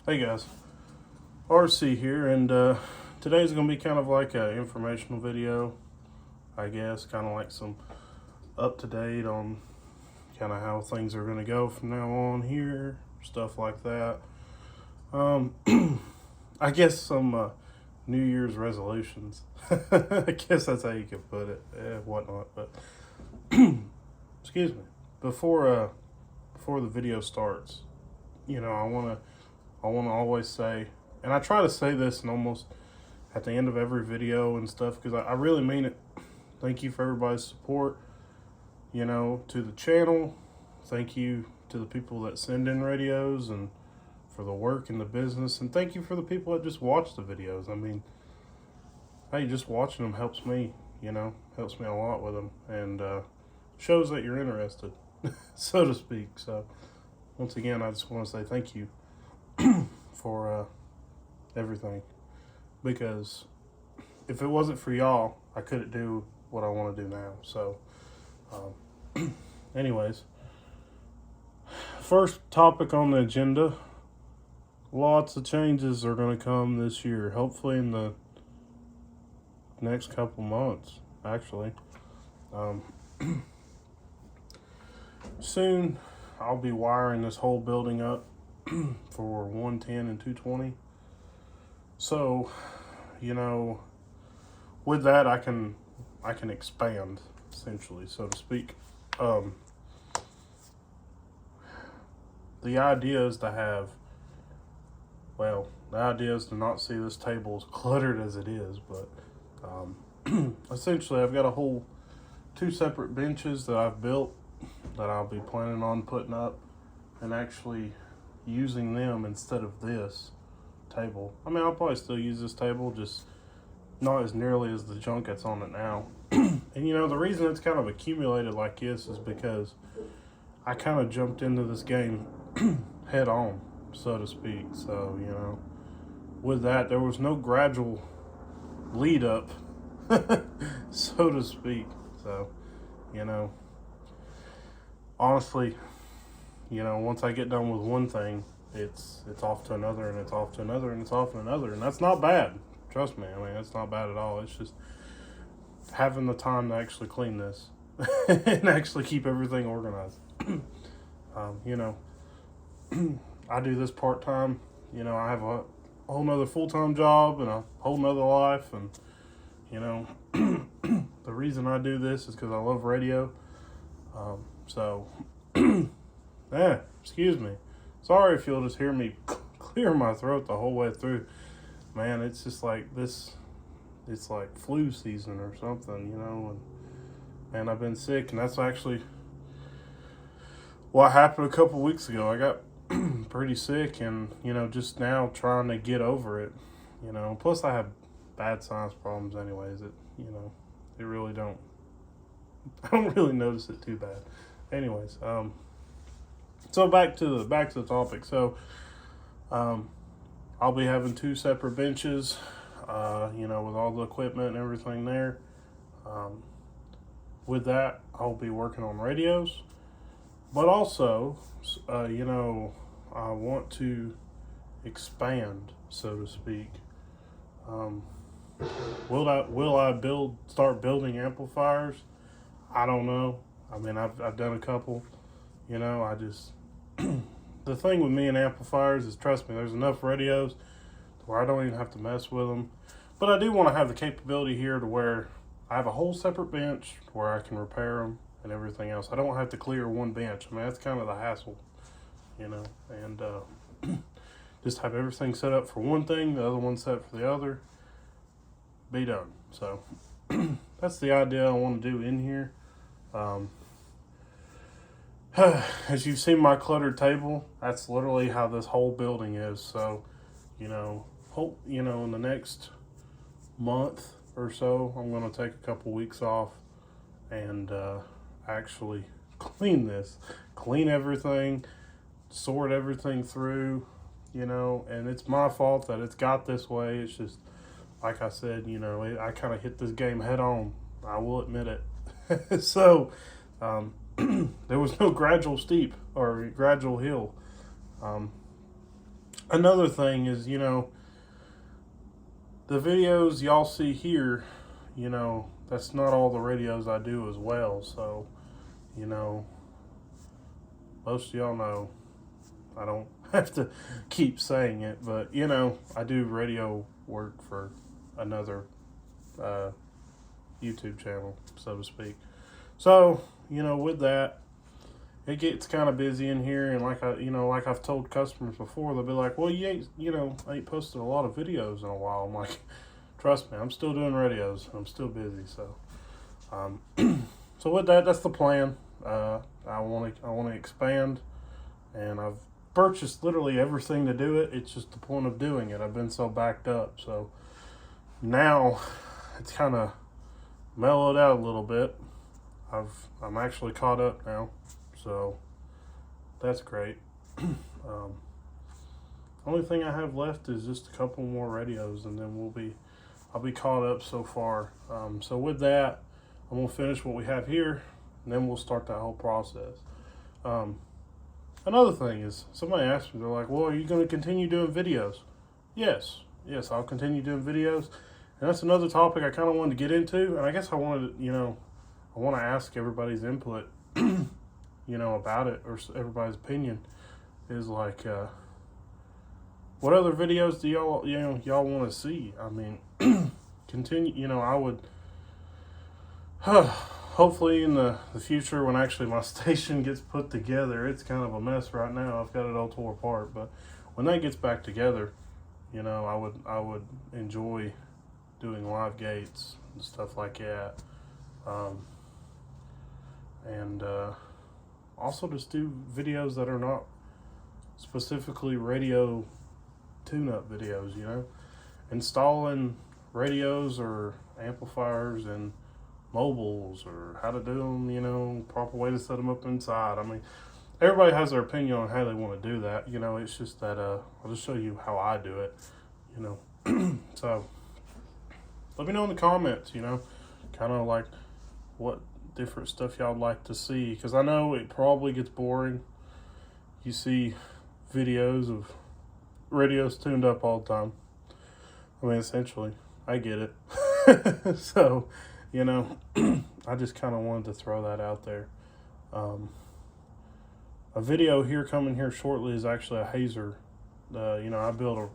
Hey guys, RC here, and today's going to be kind of like an informational video, I guess, kind of like some up to date on kind of how things are going to go from now on here, stuff like that. Um, I guess some New Year's resolutions. I guess that's how you could put it, whatnot. But excuse me, before the video starts, I want to always say, and I try to say this in almost at the end of every video and stuff because I really mean it. Thank you for everybody's support, to the channel. Thank you to the people that send in radios and for the work in the business. And thank you for the people that just watch the videos. I mean, hey, just watching them helps me, helps me a lot with them and shows that you're interested, so to speak. So, once again, I just want to say thank you for everything because if it wasn't for y'all, I couldn't do what I want to do now. So, anyways, first topic on the agenda. Lots of changes are going to come this year. Hopefully, in the next couple months, actually. Um, soon, I'll be wiring this whole building up for 110 and 220. So, with that I can expand essentially, so to speak. Um, the idea is to have the idea is to not see this table as cluttered as it is, but essentially I've got a whole two separate benches that I've built that I'll be planning on putting up and actually using them instead of this table. I mean, I'll probably still use this table, just not as nearly as the junk that's on it now. And the reason it's kind of accumulated like this is because I kind of jumped into this game head on, so to speak. So, with that, there was no gradual lead up, so to speak. So, honestly, once I get done with one thing, it's off to another, and it's off to another, and it's off to another, and that's not bad. Trust me, I mean, it's not bad at all. It's just having the time to actually clean this and actually keep everything organized. you know, I do this part time. I have a whole nother full time job and a whole nother life, and the reason I do this is because I love radio. So, excuse me. Sorry if you'll just hear me clear my throat the whole way through. Man, it's just like this. It's like flu season or something, and man, I've been sick, and that's actually what happened a couple weeks ago. I got pretty sick, and just now trying to get over it. Plus I have bad sinus problems, anyways. It really don't. I don't really notice it too bad. Anyways, so back to the topic. So, I'll be having two separate benches. With all the equipment and everything there. With that, I'll be working on radios, but also, I want to expand, so to speak. Um, will I start building amplifiers? I don't know. I mean, I've done a couple. I just the thing with me and amplifiers is, trust me, there's enough radios where I don't even have to mess with them. But I do want to have the capability here to where I have a whole separate bench where I can repair them and everything else. I don't have to clear one bench. I mean, that's kind of the hassle, and just have everything set up for one thing, the other one set for the other, be done. So that's the idea I want to do in here. As you've seen my cluttered table, that's literally how this whole building is. So, in the next month or so, I'm going to take a couple weeks off and actually clean everything, sort everything through, and it's my fault that it's got this way. It's just, like I said, I kind of hit this game head on. I will admit it. So, there was no gradual steep or gradual hill. Another thing is, the videos y'all see here, that's not all the radios I do as well. So, you know, most of y'all know I don't have to keep saying it, but, I do radio work for another YouTube channel, so to speak. So, with that, it gets kind of busy in here, and like I've told customers before, they'll be like, "Well, ain't posted a lot of videos in a while." I'm like, "Trust me, I'm still doing radios. I'm still busy." So, so with that, that's the plan. I want to expand, and I've purchased literally everything to do it. It's just the point of doing it. I've been so backed up, so now it's kind of mellowed out a little bit. I'm actually caught up now, so that's great. Only thing I have left is just a couple more radios, and then I'll be caught up so far. So with that, I'm gonna finish what we have here, and then we'll start that whole process. Another thing is, somebody asked me, they're like, "Well, are you gonna continue doing videos?" Yes, I'll continue doing videos, and that's another topic I kind of wanted to get into, and I guess I want to ask everybody's input, about it, or everybody's opinion is like, what other videos do y'all want to see? I mean, continue. I would hopefully in the future, when actually my station gets put together. It's kind of a mess right now. I've got it all tore apart, but when that gets back together, I would enjoy doing live gates and stuff like that. And also just do videos that are not specifically radio tune-up videos, installing radios or amplifiers and mobiles, or how to do them, proper way to set them up inside. I mean, everybody has their opinion on how they want to do that. It's just that I'll just show you how I do it. So let me know in the comments, kind of like what different stuff y'all like to see, because I know it probably gets boring. You see videos of radios tuned up all the time. I mean, essentially, I get it. So, I just kind of wanted to throw that out there. A video here coming here shortly is actually a Hazer. I built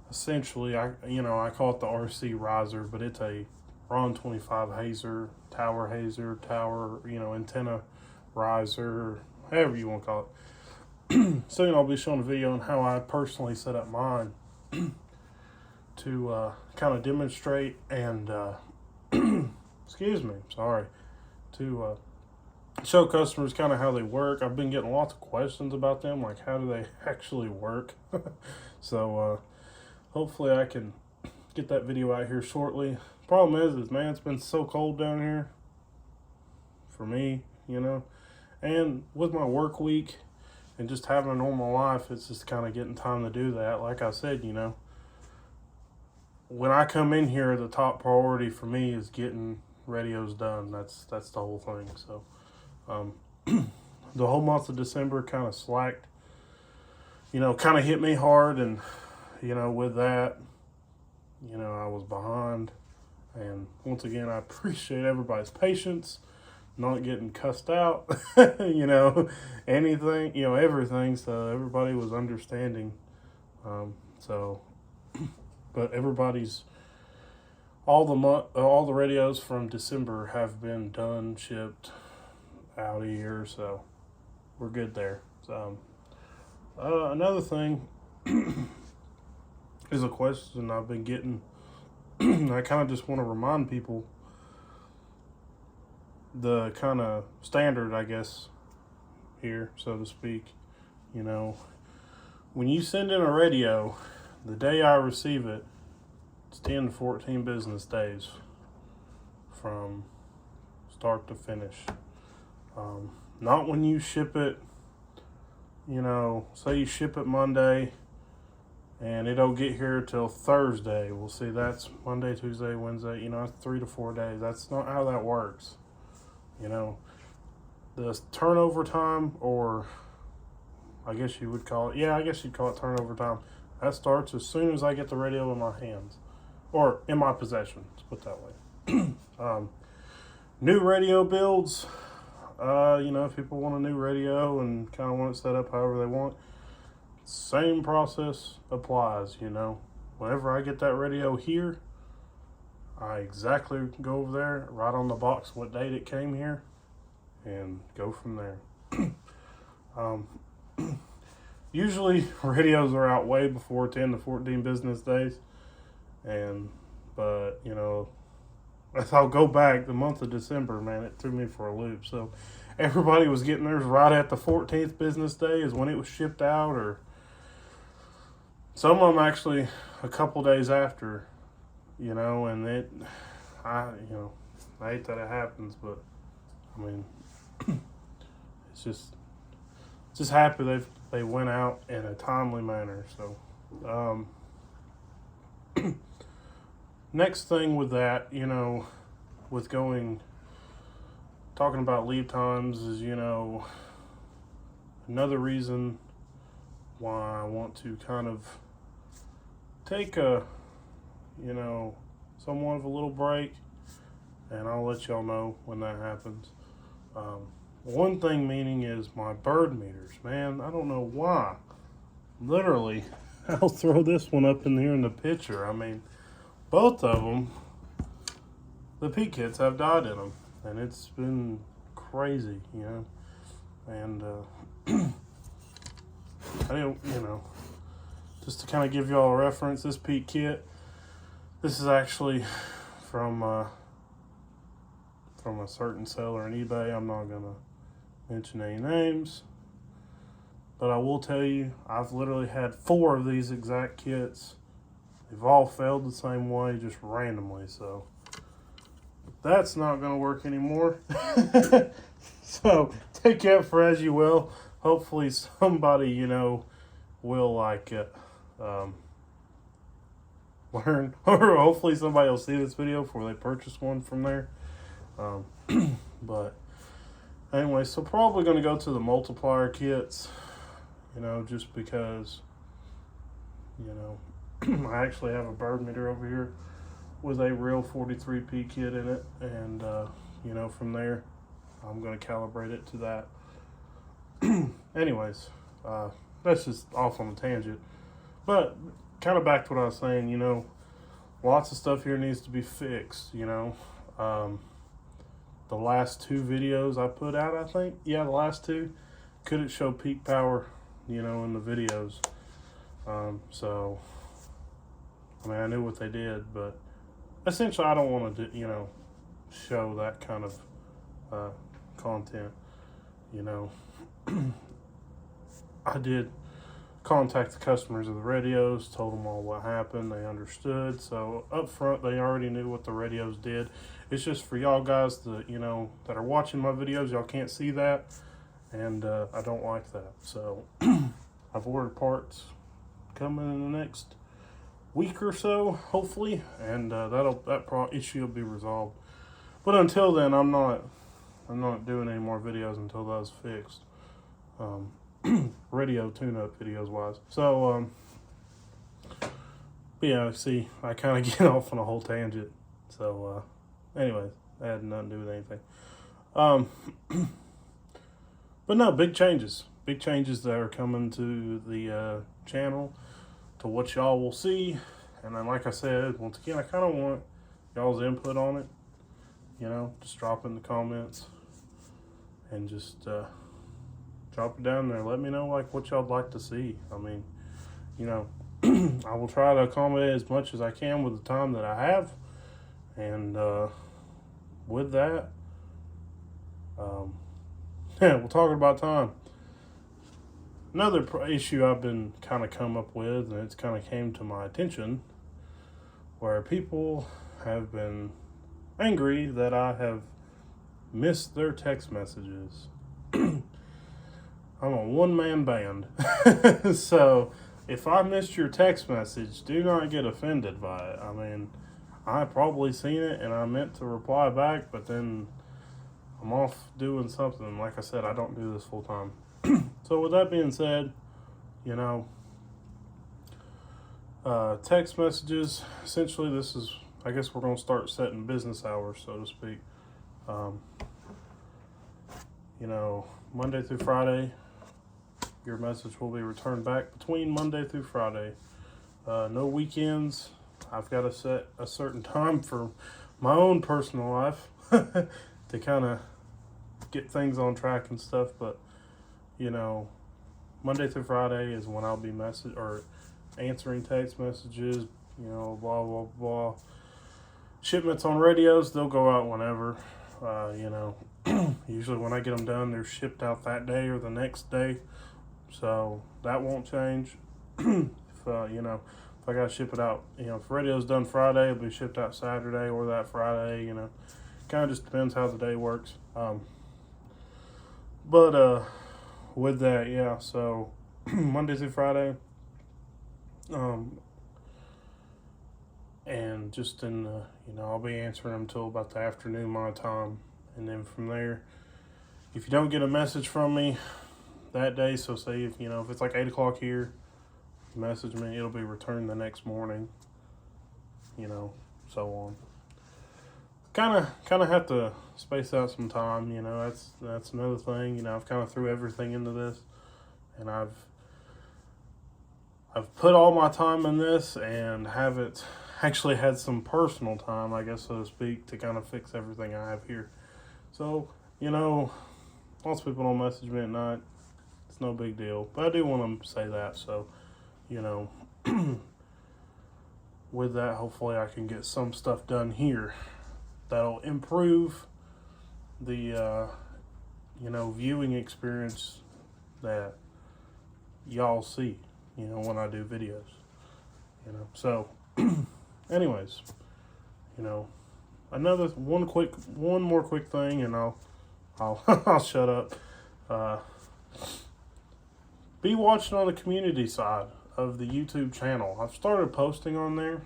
essentially, I call it the RC Riser, but it's a RON 25 Hazer, tower, antenna riser, however you want to call it. Soon I'll be showing a video on how I personally set up mine to kind of demonstrate and, to show customers kind of how they work. I've been getting lots of questions about them, like how do they actually work? So hopefully I can get that video out here shortly. Problem is man, it's been so cold down here for me, and with my work week and just having a normal life, it's just kind of getting time to do that. Like I said, when I come in here, the top priority for me is getting radios done. That's the whole thing. So the whole month of December kind of slacked, kind of hit me hard, and with that, I was behind. And once again, I appreciate everybody's patience, not getting cussed out, anything, everything. So everybody was understanding. But all the radios from December have been done, shipped out of here, so we're good there. So another thing is a question I've been getting. I kind of just want to remind people the kind of standard, I guess, here, so to speak. When you send in a radio, the day I receive it, it's 10 to 14 business days from start to finish. Not when you ship it, say you ship it Monday and it don't get here till Thursday. Well, see, that's Monday, Tuesday, Wednesday, it's 3 to 4 days. That's not how that works. The turnover time, or I guess you would call it, yeah, I guess you'd call it turnover time. That starts as soon as I get the radio in my hands, or in my possession, let's put it that way. New radio builds, you know, if people want a new radio and kind of want it set up however they want, same process applies, you know. Whenever I get that radio here, I exactly go over there, write on the box what date it came here, and go from there. Usually radios are out way before 10 to 14 business days, but you know, as I'll go back, the month of December, man, it threw me for a loop. So everybody was getting theirs right at the 14th business day is when it was shipped out, or some of them actually a couple days after, you know. And I hate that it happens, but I mean, it's just happy they went out in a timely manner. So next thing with that, you know, with talking about lead times is, you know, another reason why I want to kind of take you know, somewhat of a little break, and I'll let y'all know when that happens. One thing meaning is my bird meters, man. I don't know why. Literally, I'll throw this one up in here in the picture. I mean, both of them, the peak kits have died in them, and it's been crazy, you know. And I didn't, you know, just to kind of give y'all a reference, this peak kit, this is actually from a certain seller on eBay. I'm not gonna mention any names, but I will tell you, I've literally had 4 of these exact kits. They've all failed the same way, just randomly. So that's not gonna work anymore. So take that for as you will. Hopefully somebody, you know, will like it, learn, or hopefully somebody will see this video before they purchase one from there. But anyway, so probably going to go to the multiplier kits, you know, just because, you know, I actually have a bird meter over here with a real 43P kit in it, and you know, from there I'm going to calibrate it to that. Anyways, that's just off on a tangent, but kind of back to what I was saying, you know, lots of stuff here needs to be fixed, you know. The last 2 videos I put out, I think, yeah, the last 2 couldn't show peak power, you know, in the videos. So I mean, I knew what they did, but essentially I don't want to, you know, show that kind of content, you know. I did contact the customers of the radios, told them all what happened. They understood. So up front, they already knew what the radios did. It's just for y'all guys that, you know, that are watching my videos, y'all can't see that, and I don't like that. So I've ordered parts coming in the next week or so, hopefully, and that issue will be resolved. But until then, I'm not doing any more videos until that's fixed. Radio tune-up videos wise. So yeah, see, I kind of get off on a whole tangent. So anyways, that had nothing to do with anything. But no, big changes that are coming to the channel, to what y'all will see. And then, like I said, once again, I kind of want y'all's input on it, you know. Just drop in the comments and just drop it down there. Let me know like what y'all'd like to see. I mean, you know, I will try to accommodate as much as I can with the time that I have. And with that, yeah, we're talking about time. Another issue I've been kind of come up with, and it's kind of came to my attention, where people have been angry that I have missed their text messages. I'm a one-man band. So if I missed your text message, do not get offended by it. I mean, I probably seen it and I meant to reply back, but then I'm off doing something. Like I said, I don't do this full time. So with that being said, you know, text messages, essentially this is, I guess we're going to start setting business hours, so to speak. Um, you know, Monday through Friday, your message will be returned back between Monday through Friday. No weekends. I've got to set a certain time for my own personal life to kind of get things on track and stuff. But, you know, Monday through Friday is when I'll be answering text messages, you know, blah, blah, blah. Shipments on radios, they'll go out whenever, you know. Usually when I get them done, they're shipped out that day or the next day. So that won't change. You know, if I got to ship it out, you know, if radio's done Friday, it'll be shipped out Saturday or that Friday, you know. Kind of just depends how the day works. But with that, yeah, so Monday through Friday, and just in the, you know, I'll be answering them till about the afternoon my time. And then from there, if you don't get a message from me that day, so say if, you know, if it's like 8 o'clock here, message me, it'll be returned the next morning, you know, so on. Kind of have to space out some time, you know. That's another thing, you know. I've kind of threw everything into this, and I've put all my time in this and haven't actually had some personal time, I guess, so to speak, to kind of fix everything I have here. So, you know, lots of people don't message me at night. It's no big deal, but I do want to say that. So, you know, with that, hopefully I can get some stuff done here that'll improve the, you know, viewing experience that y'all see, you know, when I do videos, you know. So, anyways, you know, one more quick thing, and I'll I'll shut up. Be watching on the community side of the YouTube channel. I've started posting on there.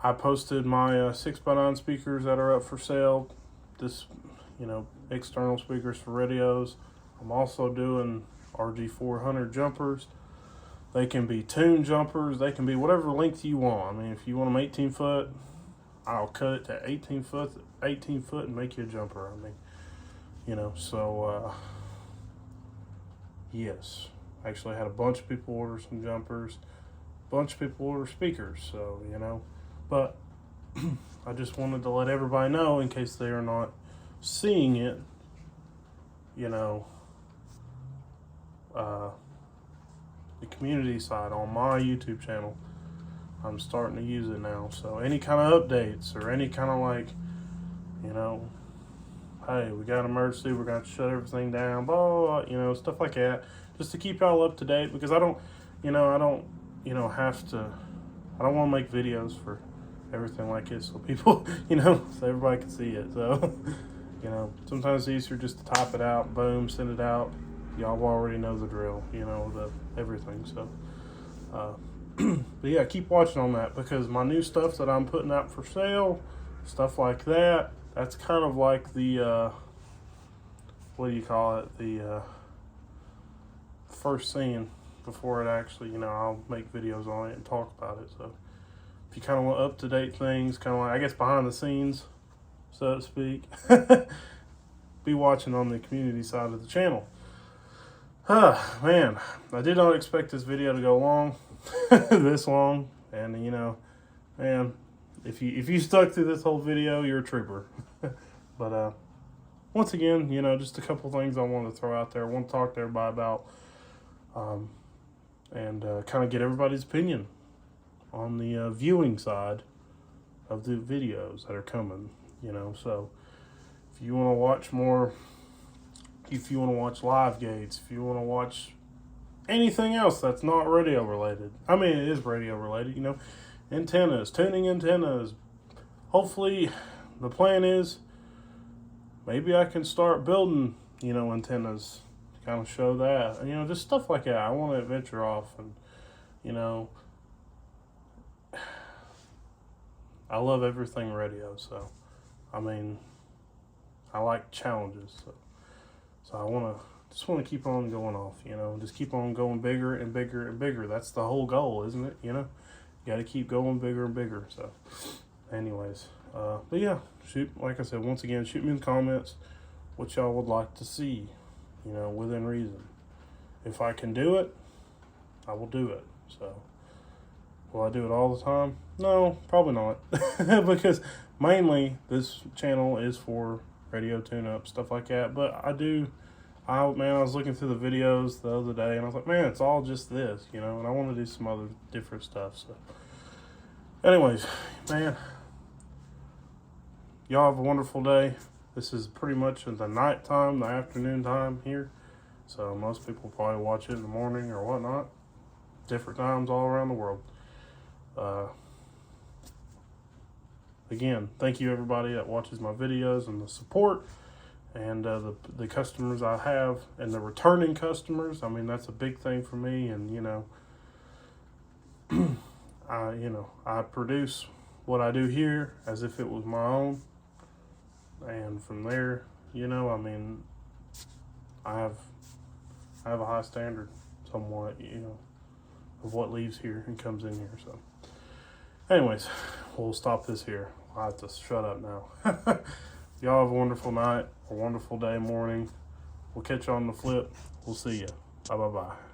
I posted my 6x9 speakers that are up for sale. This, you know, external speakers for radios. I'm also doing RG400 jumpers. They can be tune jumpers. They can be whatever length you want. I mean, if you want them 18 foot, I'll cut it to 18 foot and make you a jumper. I mean, you know, so, yes. Actually, I had a bunch of people order some jumpers. A bunch of people order speakers, so, you know. But I just wanted to let everybody know, in case they are not seeing it, you know, the community side on my YouTube channel, I'm starting to use it now. So any kind of updates or any kind of, like, you know, hey, we got an emergency, we're going to shut everything down, blah, blah, blah, you know, stuff like that, just to keep y'all up to date, because I don't want to make videos for everything like this so people, you know, so everybody can see it. So, you know, sometimes it's easier just to type it out, boom, send it out. Y'all already know the drill, you know, everything. So, but yeah, keep watching on that, because my new stuff that I'm putting out for sale, stuff like that, that's kind of like the, what do you call it? The first scene before it actually, you know, I'll make videos on it and talk about it. So if you kind of want up-to-date things, kind of like, I guess, behind the scenes, so to speak, be watching on the community side of the channel. Man, I did not expect this video to go long, this long, and, you know, man, if you stuck through this whole video, you're a trooper. But once again, you know, just a couple things I wanted to throw out there. I want to talk to everybody about, and kind of get everybody's opinion on the viewing side of the videos that are coming, you know. So if you want to watch more, if you want to watch live gates, if you want to watch anything else that's not radio related, I mean, it is radio related, you know, antennas, tuning antennas. Hopefully, the plan is maybe I can start building, you know, antennas to kind of show that, you know, just stuff like that. I want to venture off, and, you know, I love everything radio, so, I mean, I like challenges, so, So I just want to keep on going off, you know, just keep on going bigger and bigger and bigger. That's the whole goal, isn't it? You know, you got to keep going bigger and bigger. So, anyways, but yeah, like I said, once again, shoot me in the comments what y'all would like to see, you know, within reason. If I can do it, I will do it. So, will I do it all the time? No, probably not, because mainly this channel is for radio tune-up, stuff like that. But I was looking through the videos the other day, and I was like, man, it's all just this, you know, and I want to do some other different stuff. So, anyways, man, y'all have a wonderful day. This is pretty much in the nighttime, the afternoon time here. So most people probably watch it in the morning or whatnot. Different times all around the world. Again, thank you everybody that watches my videos and the support, and the customers I have and the returning customers. I mean, that's a big thing for me. And you know, I produce what I do here as if it was my own. And from there, you know, I mean, I have a high standard somewhat, you know, of what leaves here and comes in here. So anyways, we'll stop this here. I'll have to shut up now. Y'all have a wonderful night, a wonderful day, morning. We'll catch you on the flip. We'll see you. Bye-bye-bye.